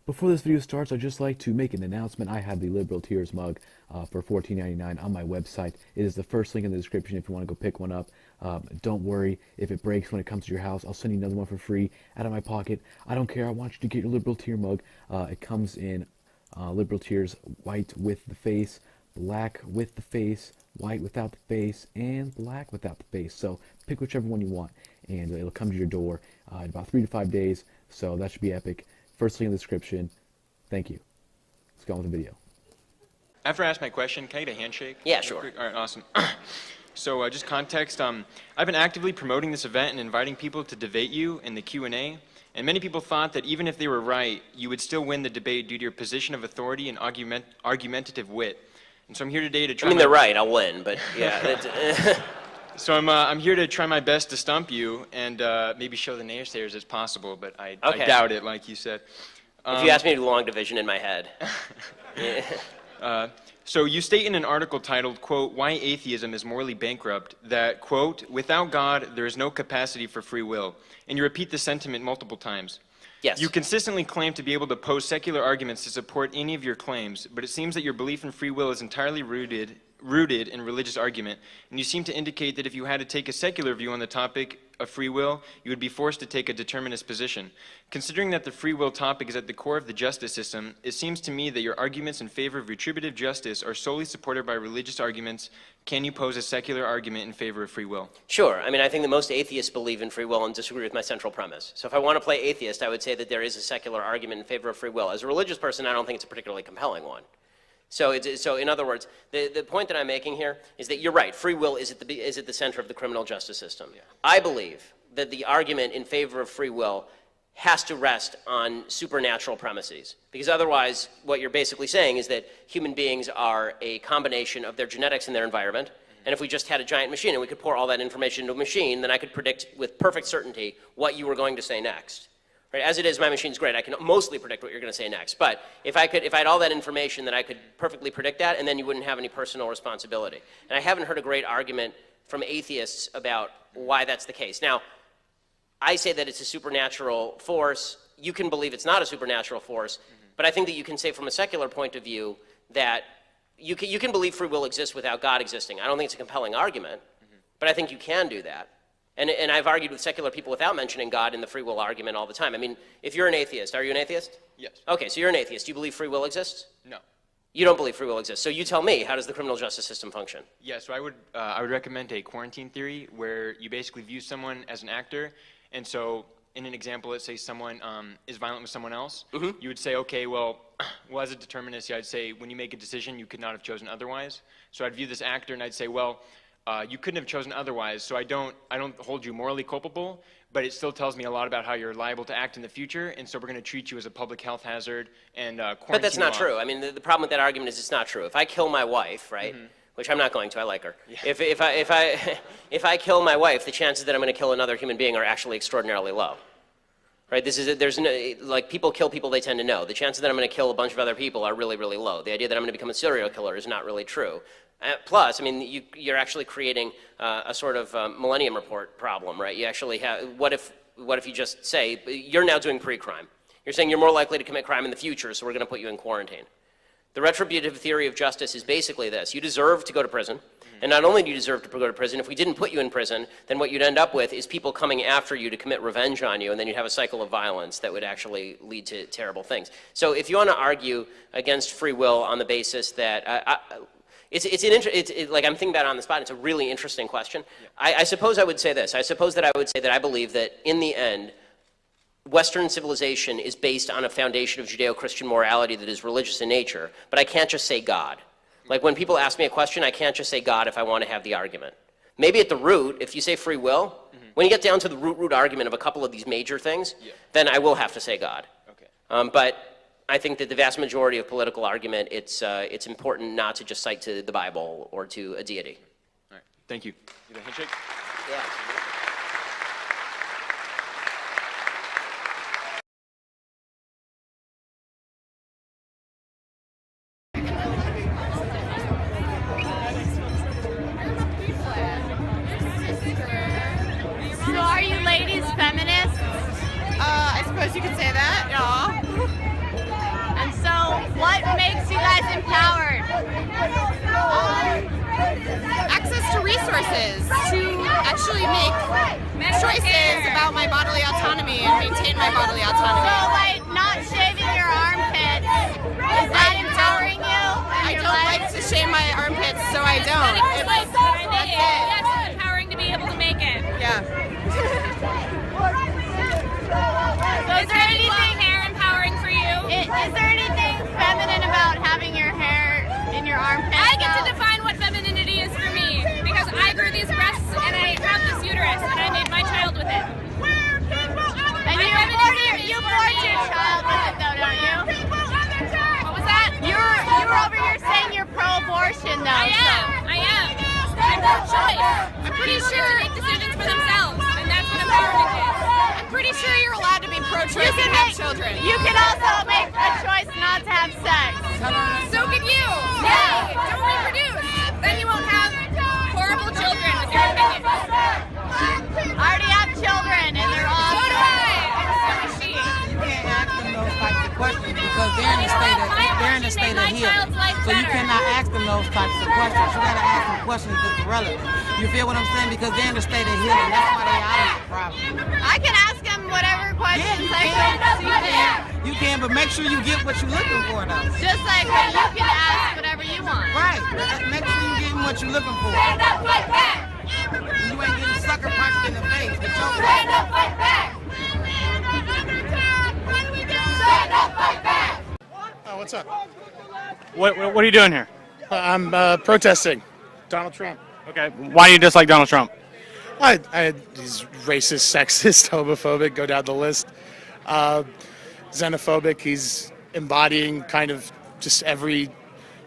Before this video starts, I'd just like to make an announcement. I have the Liberal Tears mug for $14.99 on my website. It is the first link in the description if you want to go pick one up. Don't worry if it breaks when it comes to your house. I'll send you another one for free out of my pocket. I don't care. I want you to get your Liberal Tear mug. It comes in Liberal Tears white with the face, black with the face, white without the face, and black without the face. So pick whichever one you want, and it'll come to your door in about 3 to 5 days. So that should be epic. First link in the description. Thank you. Let's go on with the video. After I ask my question, can I get a handshake? Yeah, sure. All right, awesome. So just context, I've been actively promoting this event and inviting people to debate you in the Q&A, and many people thought that even if they were right, you would still win the debate due to your position of authority and argumentative wit. And so I'm here today to try. I mean, they're right. I'll win, but yeah. So I'm here to try my best to stump you and maybe show the naysayers it's possible, but I doubt it, like you said. If you ask me to do long division in my head. So you state in an article titled, quote, "Why Atheism is Morally Bankrupt," that, quote, "without God, there is no capacity for free will." And you repeat the sentiment multiple times. Yes. You consistently claim to be able to pose secular arguments to support any of your claims, but it seems that your belief in free will is entirely rooted in religious argument, and you seem to indicate that if you had to take a secular view on the topic of free will, you would be forced to take a determinist position. Considering that the free will topic is at the core of the justice system, it seems to me that your arguments in favor of retributive justice are solely supported by religious arguments. Can you pose a secular argument in favor of free will? Sure. I mean, I think that most atheists believe in free will and disagree with my central premise. So if I want to play atheist, I would say that there is a secular argument in favor of free will. As a religious person, I don't think it's a particularly compelling one. So in other words, the point that I'm making here is that you're right. Free will is at the center of the criminal justice system. Yeah. I believe that the argument in favor of free will has to rest on supernatural premises, because otherwise what you're basically saying is that human beings are a combination of their genetics and their environment. And if we just had a giant machine and we could pour all that information into a machine, then I could predict with perfect certainty what you were going to say next. Right? As it is, my machine's great. I can mostly predict what you're going to say next. But if I had all that information, then I could perfectly predict that, and then you wouldn't have any personal responsibility. And I haven't heard a great argument from atheists about why that's the case. Now, I say that it's a supernatural force. You can believe it's not a supernatural force, but I think that you can say from a secular point of view that you can believe free will exists without God existing. I don't think it's a compelling argument, but I think you can do that. And I've argued with secular people without mentioning God in the free will argument all the time. I mean, if you're an atheist, are you an atheist? Yes. Okay, so you're an atheist. Do you believe free will exists? No. You don't believe free will exists. So you tell me, how does the criminal justice system function? Yeah, so I would recommend a quarantine theory where you basically view someone as an actor. And so in an example, let's say someone is violent with someone else. You would say, okay, well, as a determinist, I'd say when you make a decision, you could not have chosen otherwise. So I'd view this actor and I'd say, well, you couldn't have chosen otherwise, so I don't hold you morally culpable, but it still tells me a lot about how you're liable to act in the future, and so we're going to treat you as a public health hazard and quarantine. But that's not true. I mean, the problem with that argument is it's not true. If I kill my wife, right, which I'm not going to, I like her. Yeah. If I kill my wife, the chances that I'm going to kill another human being are actually extraordinarily low. Right? There's no, like, people kill people they tend to know. The chances that I'm going to kill a bunch of other people are really, really low. The idea that I'm going to become a serial killer is not really true. Plus, I mean, you're actually creating a sort of Millennium Report problem, right? You actually have, what if you just say, you're now doing pre-crime. You're saying you're more likely to commit crime in the future, so we're going to put you in quarantine. The retributive theory of justice is basically this. You deserve to go to prison. And not only do you deserve to go to prison, if we didn't put you in prison, then what you'd end up with is people coming after you to commit revenge on you, and then you'd have a cycle of violence that would actually lead to terrible things. So if you want to argue against free will on the basis that, like, I'm thinking about it on the spot, it's a really interesting question. Yeah. I suppose I would say this. I suppose that I would say that I believe that in the end, Western civilization is based on a foundation of Judeo-Christian morality that is religious in nature, but I can't just say God. Like, when people ask me a question, I can't just say God if I want to have the argument. Maybe at the root, if you say free will, when you get down to the root argument of a couple of these major things, then I will have to say God. Okay. But I think that the vast majority of political argument, it's important not to just cite to the Bible or to a deity. All right. Thank you. You got a handshake? Yeah. So are you ladies feminists? I suppose you could say that, yeah. empowered. Access to resources to actually make choices about my bodily autonomy and maintain my bodily So, autonomy. like, not shaving your armpits, is that empowering you? I don't like to shave my armpits, so I don't. That's it. Yes, it's empowering to be able to make it. Yeah. So is there Long anything, hair empowering for you? is there anything feminine about having your hair in your armpits? I get to define what femininity is for me because I grew these breasts and I have this uterus and I made my child with it. And you bored your child with it though, don't you? What was that? You were over here saying you're pro-abortion though. I am. I'm pro-choice. I'm pretty sure to make decisions for themselves, and that's what empowerment is. I'm pretty sure you're allowed to be pro-choice and have children. You can also make a choice not to have sex. So could you. Yeah. Don't reproduce. Then you won't have horrible children with your opinion. I already have children and they're So awesome. do I. And so does she. You can't ask them those types of questions because they're in a state of healing. So you cannot ask them those types of questions. You gotta ask them questions that's relevant. You feel what I'm saying? Because they're in a state of healing. That's why they are the problem. I can ask them whatever questions I You can, but make sure you get what you're looking for though. Just like when you can ask whatever you want. Right. Make sure you get what you're looking for. Stand up, fight back. You ain't getting sucker punched in the face. But Stand up, fight back. Stand up, fight back. Oh, what's up? What are you doing here? I'm protesting Donald Trump. Okay. Why do you dislike Donald Trump? He's racist, sexist, homophobic, go down the list. Xenophobic. He's embodying kind of just every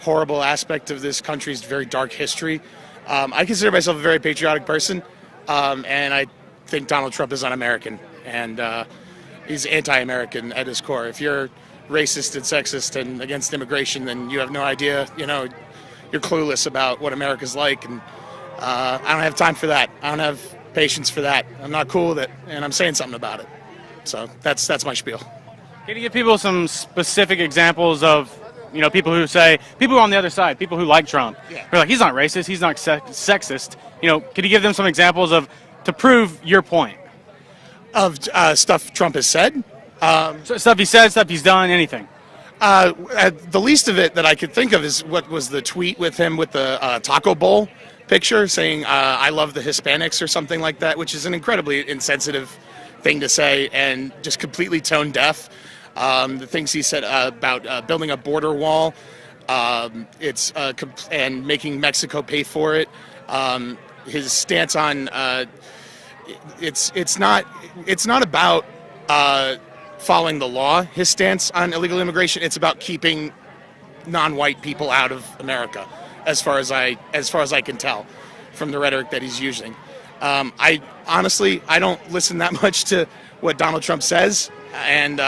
horrible aspect of this country's very dark history. I consider myself a very patriotic person, and I think Donald Trump is un-American, and he's anti-American at his core. If you're racist and sexist and against immigration, then you have no idea, you're clueless about what America's like, and I don't have time for that. I don't have patience for that. I'm not cool with it, and I'm saying something about it. So that's my spiel. Can you give people some specific examples of, people who are on the other side, people who like Trump? Yeah. They're like, he's not racist, he's not sexist. Could you give them some examples to prove your point? Of stuff Trump has said. So stuff he said, stuff he's done, anything. The least of it that I could think of is what was the tweet with him with the taco bowl picture saying, I love the Hispanics or something like that, which is an incredibly insensitive thing to say and just completely tone deaf. The things he said about building a border wall, and making Mexico pay for it. His stance on it's not about following the law. His stance on illegal immigration, it's about keeping non-white people out of America, as far as I can tell from the rhetoric that he's using. I honestly don't listen that much to what Donald Trump says, and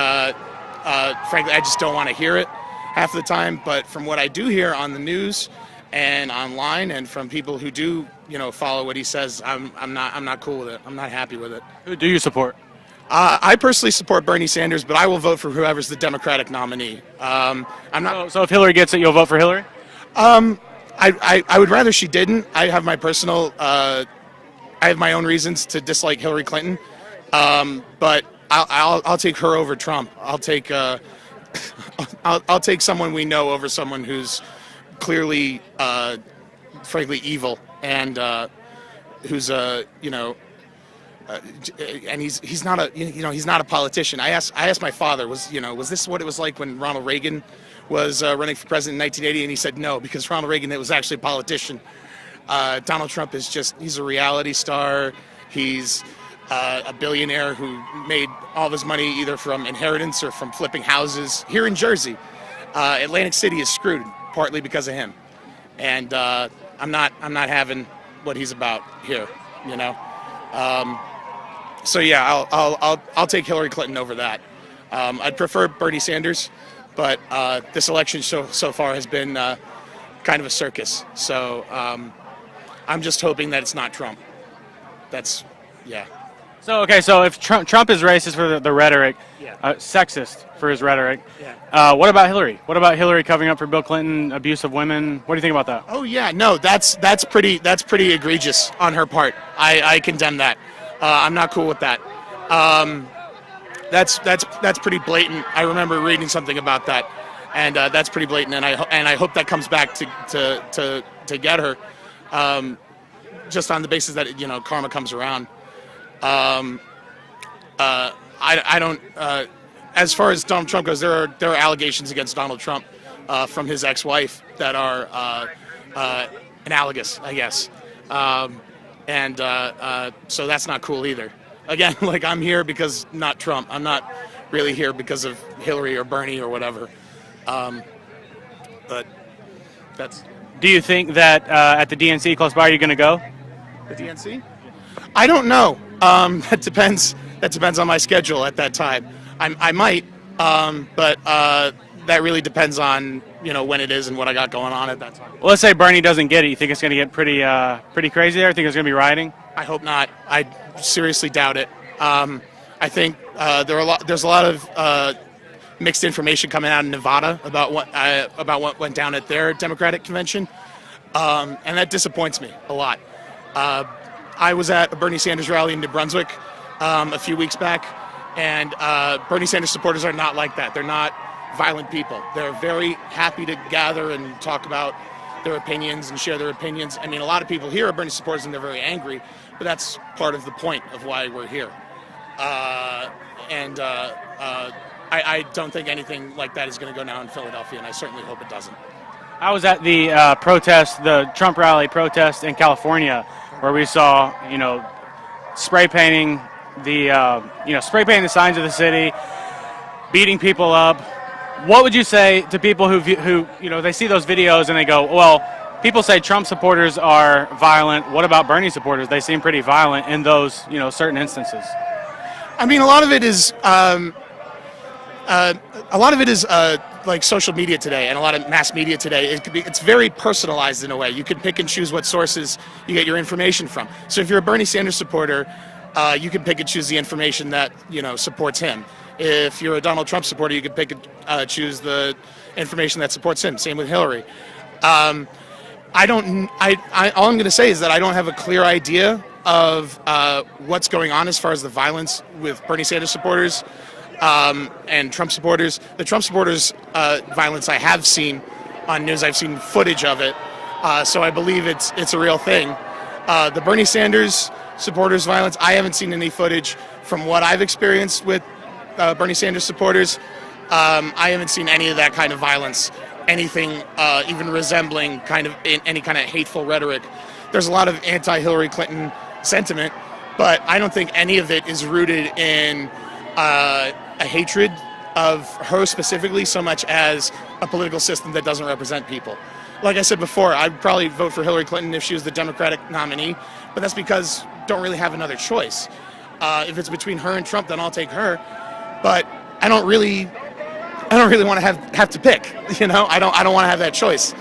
frankly, I just don't want to hear it half the time. But from what I do hear on the news and online, and from people who do, follow what he says, I'm not cool with it. I'm not happy with it. Who do you support? I personally support Bernie Sanders, but I will vote for whoever's the Democratic nominee. I'm not. So if Hillary gets it, you'll vote for Hillary? I would rather she didn't. I have my personal. I have my own reasons to dislike Hillary Clinton, but I'll take her over Trump. I'll take I'll take someone we know over someone who's clearly, frankly, evil and who's and he's not a he's not a politician. I asked my father, was this what it was like when Ronald Reagan was running for president in 1980, and he said no, because Ronald Reagan was actually a politician. Donald Trump is he's a reality star. He's a billionaire who made all of his money either from inheritance or from flipping houses here in Jersey. Atlantic City is screwed partly because of him, and I'm not having what he's about here. So yeah, I'll take Hillary Clinton over that. I'd prefer Bernie Sanders, but this election so far has been kind of a circus. So I'm just hoping that it's not Trump. Yeah. So okay, so if Trump is racist for the rhetoric, Yeah. sexist for his rhetoric, Yeah. what about Hillary? What about Hillary covering up for Bill Clinton, abuse of women? What do you think about that? Oh yeah, no, that's pretty egregious on her part. I condemn that. I'm not cool with that. That's pretty blatant. I remember reading something about that, and that's pretty blatant. And I hope that comes back to get her, just on the basis that karma comes around. I don't. As far as Donald Trump goes, there are allegations against Donald Trump from his ex-wife that are analogous, I guess, and so that's not cool either. Again, like I'm here because not Trump. I'm not really here because of Hillary or Bernie or whatever. But that's. Do you think that at the DNC close by, you're going to go? The DNC? I don't know. That depends. That depends on my schedule at that time. I might, but that really depends on when it is and what I got going on at that time. Well, let's say Bernie doesn't get it. You think it's going to get pretty crazy there? I think there's going to be rioting. I hope not. I seriously doubt it. I think there's a lot of mixed information coming out in Nevada about what went down at their Democratic convention, and that disappoints me a lot. I was at a Bernie Sanders rally in New Brunswick a few weeks back, and Bernie Sanders supporters are not like that. They're not violent people. They're very happy to gather and talk about their opinions and share their opinions. I mean, a lot of people here are Bernie supporters and they're very angry, but that's part of the point of why we're here. I don't think anything like that is going to go down in Philadelphia, and I certainly hope it doesn't. I was at the protest, the Trump rally protest in California, where we saw, spray painting the signs of the city, beating people up. What would you say to people who they see those videos and they go, well, people say Trump supporters are violent. What about Bernie supporters? They seem pretty violent in those, certain instances. I mean, a lot of it is like social media today and a lot of mass media today. It's very personalized in a way. You can pick and choose what sources you get your information from. So if you're a Bernie Sanders supporter, you can pick and choose the information that supports him. If you're a Donald Trump supporter, you can pick and choose the information that supports him. Same with Hillary. All I'm going to say is that I don't have a clear idea of what's going on as far as the violence with Bernie Sanders supporters and Trump supporters. The Trump supporters violence I have seen on news. I've seen footage of it, so I believe it's a real thing. The Bernie Sanders supporters violence, I haven't seen any footage from what I've experienced with Bernie Sanders supporters. I haven't seen any of that kind of violence, anything even resembling any kind of hateful rhetoric. There's a lot of anti-Hillary Clinton sentiment, but I don't think any of it is rooted in a hatred of her specifically so much as a political system that doesn't represent people. Like I said before, I'd probably vote for Hillary Clinton if she was the Democratic nominee, but that's because I don't really have another choice. If it's between her and Trump, then I'll take her. But I don't really want to have to pick. I don't want to have that choice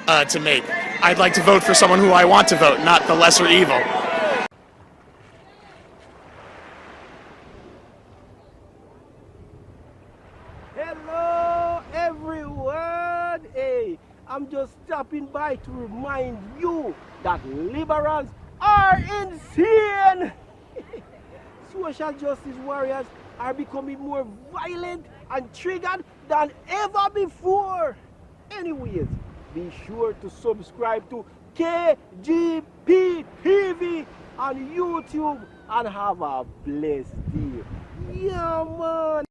to make. I'd like to vote for someone who I want to vote, not the lesser evil. Hello, everyone. Hey, I'm just stopping by to remind you that liberals are insane. Social justice warriors are becoming more violent and triggered than ever before. Anyways, be sure to subscribe to KGP TV on YouTube and have a blessed day. Yeah, man.